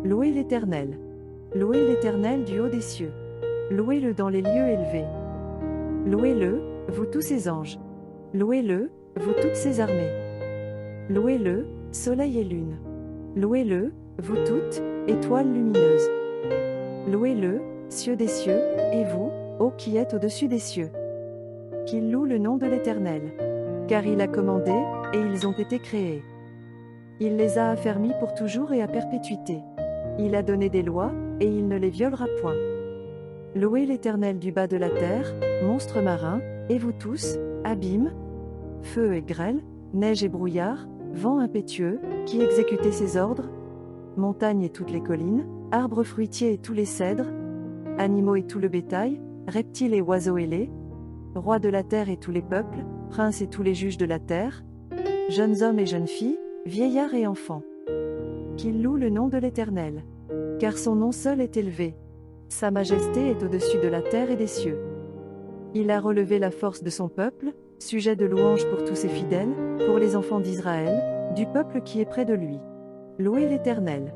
Louez l'Éternel. Louez l'Éternel du haut des cieux. Louez-le dans les lieux élevés. Louez-le, vous tous ses anges. Louez-le, vous toutes ses armées. Louez-le, soleil et lune. Louez-le, vous toutes, étoiles lumineuses. Louez-le, cieux des cieux, et vous, ô qui êtes au-dessus des cieux. Qu'ils louent le nom de l'Éternel. Car il a commandé, et ils ont été créés. Il les a affermis pour toujours et à perpétuité. Il a donné des lois, et il ne les violera point. Louez l'Éternel du bas de la terre, monstres marins, et vous tous, abîmes, feu et grêle, neige et brouillard, vent impétueux, qui exécutez ses ordres, montagnes et toutes les collines, arbres fruitiers et tous les cèdres, animaux et tout le bétail, reptiles et oiseaux ailés, rois de la terre et tous les peuples, princes et tous les juges de la terre, jeunes hommes et jeunes filles, vieillards et enfants. Qu'ils louent le nom de l'Éternel. Car son nom seul est élevé. Sa majesté est au-dessus de la terre et des cieux. Il a relevé la force de son peuple, sujet de louange pour tous ses fidèles, pour les enfants d'Israël, du peuple qui est près de lui. Louez l'Éternel.